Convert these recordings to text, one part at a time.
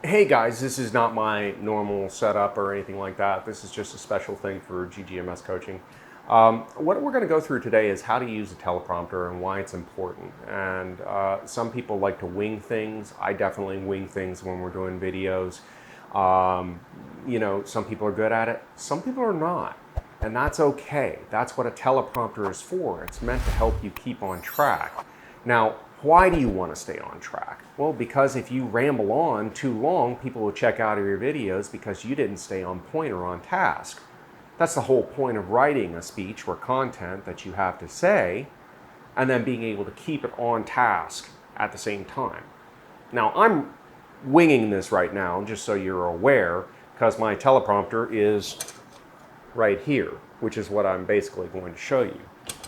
Hey guys, this is not my normal setup or anything like that. This is just a special thing for GGMS Coaching. What we're going to go through today is how to use a teleprompter and why it's important. And some people like to wing things. I definitely wing things when we're doing videos. Some people are good at it, some people are not. And that's okay. That's what a teleprompter is for. It's meant to help you keep on track. Now, why do you want to stay on track? Well, because if you ramble on too long, people will check out of your videos because you didn't stay on point or on task. That's the whole point of writing a speech or content that you have to say, and then being able to keep it on task at the same time. Now, I'm winging this right now, just so you're aware, because my teleprompter is right here, which is what I'm basically going to show you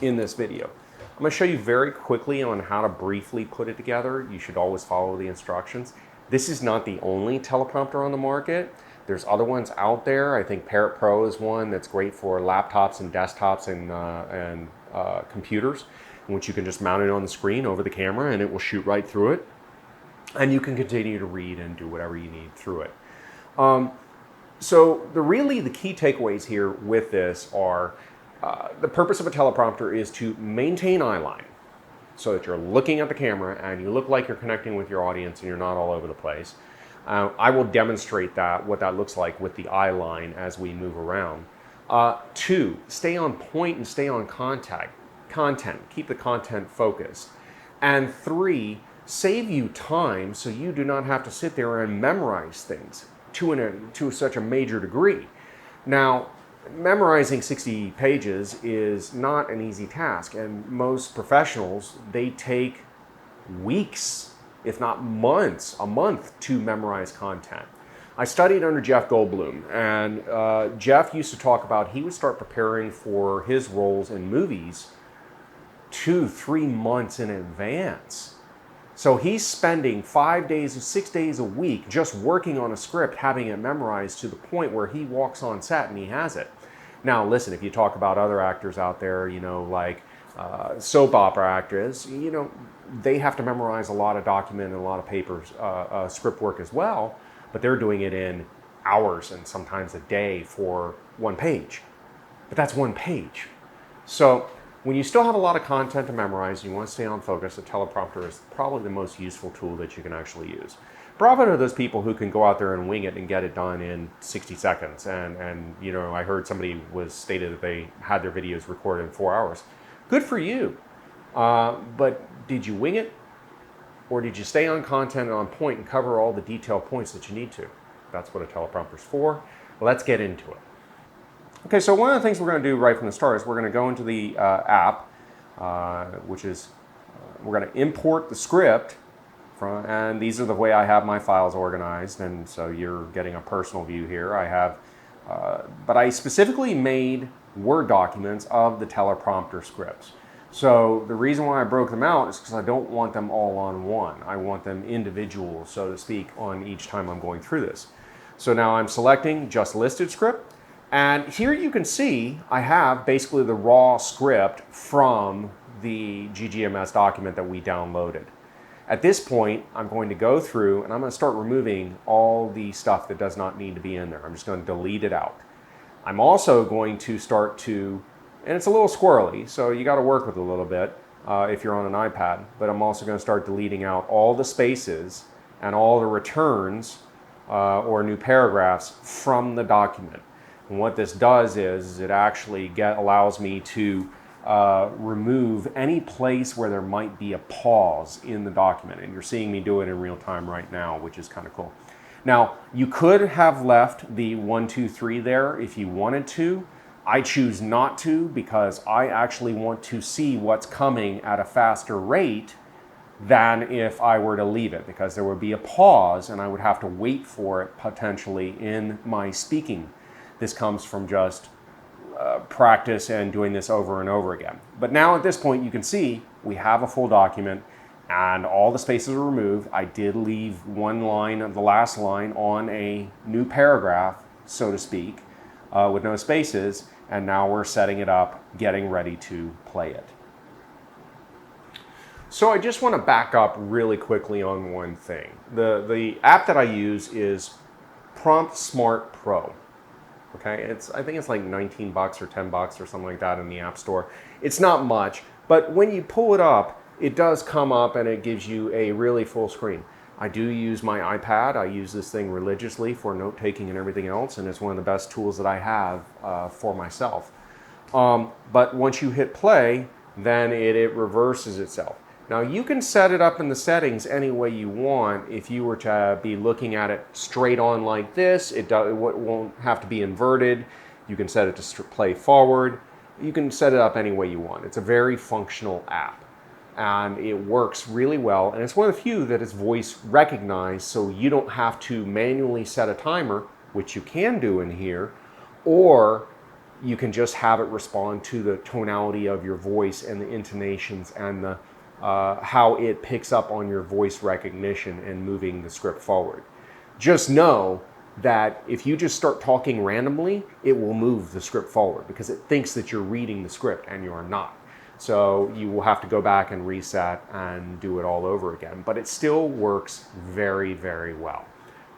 in this video. I'm going to show you very quickly on how to briefly put it together. You should always follow the instructions. This is not the only teleprompter on the market. There's other ones out there. I think Parrot Pro is one that's great for laptops and desktops and computers, in which you can just mount it on the screen over the camera and it will shoot right through it. And you can continue to read and do whatever you need through it. So the key takeaways here with this are the purpose of a teleprompter is to maintain eye line so that you're looking at the camera and you look like you're connecting with your audience and you're not all over the place. I will demonstrate what that looks like with the eye line as we move around. 2, stay on point and stay on content. Keep the content focused. And 3, save you time so you do not have to sit there and memorize things to such a major degree. Now, memorizing 60 pages is not an easy task, and most professionals, they take weeks, if not months, a month to memorize content. I studied under Jeff Goldblum, and Jeff used to talk about he would start preparing for his roles in movies 2-3 months in advance. So he's spending 5 days or 6 days a week just working on a script, having it memorized to the point where he walks on set and he has it. Now, listen, if you talk about other actors out there, like soap opera actors, they have to memorize a lot of document and a lot of papers, script work as well, but they're doing it in hours and sometimes a day for one page. But that's one page. So when you still have a lot of content to memorize and you want to stay on focus, a teleprompter is probably the most useful tool that you can actually use. Bravo to those people who can go out there and wing it and get it done in 60 seconds. And I heard somebody was stated that they had their videos recorded in 4 hours. Good for you. But did you wing it? Or did you stay on content and on point and cover all the detailed points that you need to? That's what a teleprompter is for. Let's get into it. Okay, so one of the things we're going to do right from the start is we're going to go into the app, which is we're going to import the script and these are the way I have my files organized, and so you're getting a personal view here. But I specifically made Word documents of the teleprompter scripts. So the reason why I broke them out is because I don't want them all on one. I want them individual, so to speak, on each time I'm going through this. So now I'm selecting just listed script. And here you can see I have basically the raw script from the GGMS document that we downloaded. At this point, I'm going to go through and I'm going to start removing all the stuff that does not need to be in there. I'm just going to delete it out. I'm also going to start to, and it's a little squirrely, so you got to work with it a little bit if you're on an iPad, but I'm also going to start deleting out all the spaces and all the returns or new paragraphs from the document. And what this does is it actually allows me to remove any place where there might be a pause in the document. And you're seeing me do it in real time right now, which is kind of cool. Now, you could have left the 1, 2, 3 there if you wanted to. I choose not to because I actually want to see what's coming at a faster rate than if I were to leave it, because there would be a pause and I would have to wait for it potentially in my speaking. This comes from just practice and doing this over and over again. But now at this point you can see we have a full document and all the spaces are removed. I did leave one line of the last line on a new paragraph, so to speak, with no spaces, and now we're setting it up, getting ready to play it. So I just want to back up really quickly on one thing. The app that I use is Prompt Smart Pro. Okay, I think it's like 19 bucks or 10 bucks or something like that in the App Store. It's not much, but when you pull it up, it does come up and it gives you a really full screen. I do use my iPad. I use this thing religiously for note taking and everything else, and it's one of the best tools that I have for myself. But once you hit play, then it reverses itself. Now you can set it up in the settings any way you want. If you were to be looking at it straight on like this, it won't have to be inverted. You can set it to play forward. You can set it up any way you want. It's a very functional app and it works really well. And it's one of the few that is voice recognized, so you don't have to manually set a timer, which you can do in here, or you can just have it respond to the tonality of your voice and the intonations and the how it picks up on your voice recognition and moving the script forward. Just know that if you just start talking randomly, it will move the script forward because it thinks that you're reading the script and you are not. So you will have to go back and reset and do it all over again. But it still works very, very well.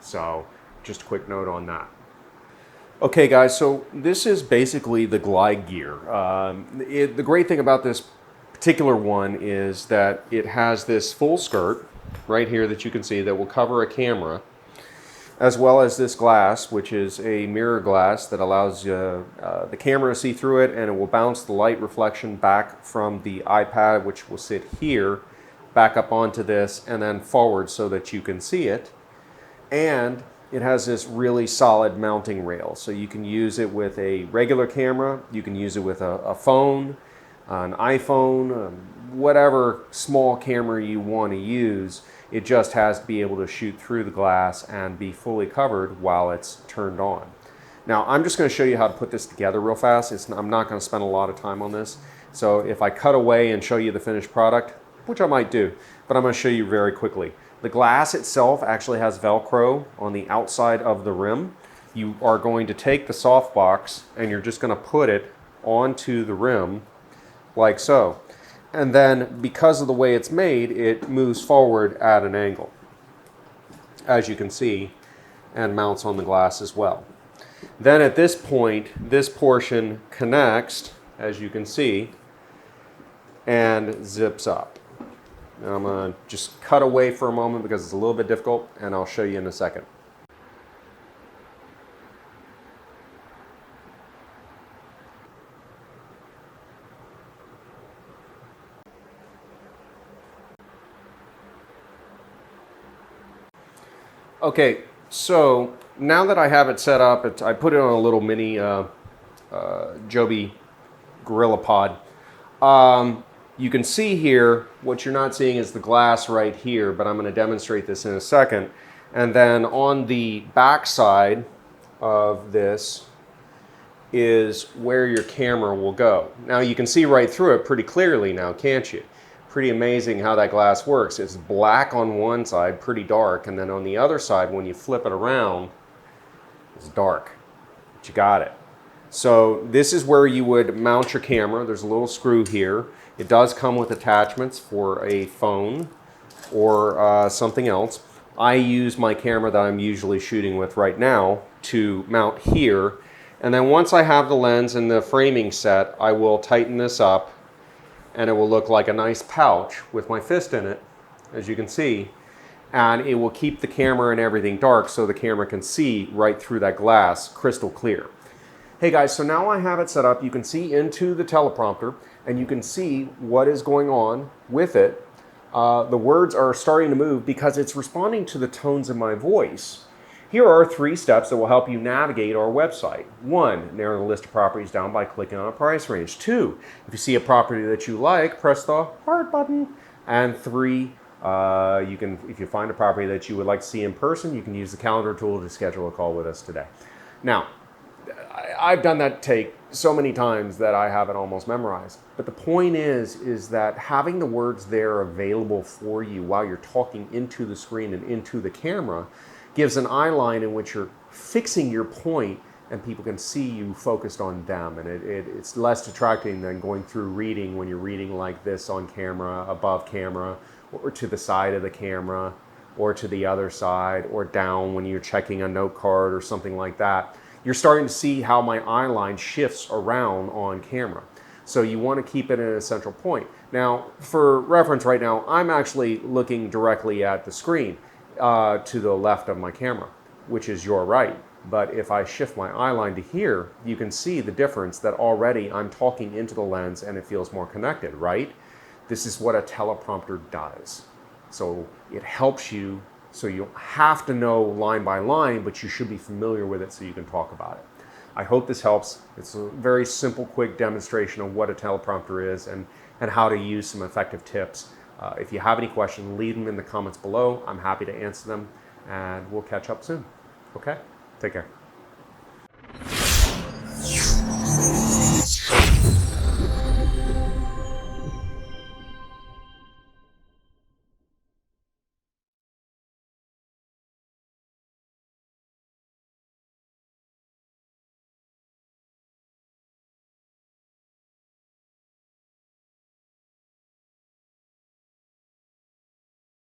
So just a quick note on that. Okay guys, so this is basically the glide gear. The great thing about this particular one is that it has this full skirt right here that you can see that will cover a camera, as well as this glass, which is a mirror glass that allows the camera to see through it, and it will bounce the light reflection back from the iPad, which will sit here, back up onto this, and then forward so that you can see it. And it has this really solid mounting rail, so you can use it with a regular camera, you can use it with a phone, an iPhone, whatever small camera you want to use. It just has to be able to shoot through the glass and be fully covered while it's turned on. Now I'm just going to show you how to put this together real fast. I'm not going to spend a lot of time on this. So if I cut away and show you the finished product, which I might do, but I'm going to show you very quickly. The glass itself actually has Velcro on the outside of the rim. You are going to take the softbox and you're just going to put it onto the rim like so. And then because of the way it's made, it moves forward at an angle, as you can see, and mounts on the glass as well. Then at this point, this portion connects, as you can see, and zips up. Now I'm going to just cut away for a moment because it's a little bit difficult, and I'll show you in a second. Okay, so now that I have it set up, I put it on a little mini Joby Gorilla Pod. You can see here, what you're not seeing is the glass right here, but I'm going to demonstrate this in a second. And then on the back side of this is where your camera will go. Now you can see right through it pretty clearly now, can't you? Pretty amazing how that glass works. It's black on one side, pretty dark, and then on the other side, when you flip it around, it's dark. But you got it. So this is where you would mount your camera. There's a little screw here. It does come with attachments for a phone or something else. I use my camera that I'm usually shooting with right now to mount here. And then once I have the lens and the framing set, I will tighten this up and it will look like a nice pouch with my fist in it, as you can see. And it will keep the camera and everything dark so the camera can see right through that glass crystal clear. Hey guys, so now I have it set up. You can see into the teleprompter and you can see what is going on with it. The words are starting to move because it's responding to the tones in my voice. Here are 3 steps that will help you navigate our website. 1, narrow the list of properties down by clicking on a price range. 2, if you see a property that you like, press the heart button. And 3, if you find a property that you would like to see in person, you can use the calendar tool to schedule a call with us today. Now, I've done that take so many times that I have it almost memorized. But the point is that having the words there available for you while you're talking into the screen and into the camera gives an eye line in which you're fixing your point and people can see you focused on them, and it's less distracting than going through reading when you're reading like this on camera, above camera, or to the side of the camera, or to the other side, or down when you're checking a note card or something like that. You're starting to see how my eye line shifts around on camera. So you want to keep it at a central point. Now, for reference right now, I'm actually looking directly at the screen to the left of my camera, which is your right. But if I shift my eye line to here, you can see the difference that already I'm talking into the lens and it feels more connected, right? This is what a teleprompter does. So it helps you, so you don't have to know line by line, but you should be familiar with it so you can talk about it. I hope this helps. It's a very simple, quick demonstration of what a teleprompter is and how to use some effective tips. If you have any questions, leave them in the comments below. I'm happy to answer them, and we'll catch up soon. Okay? Take care.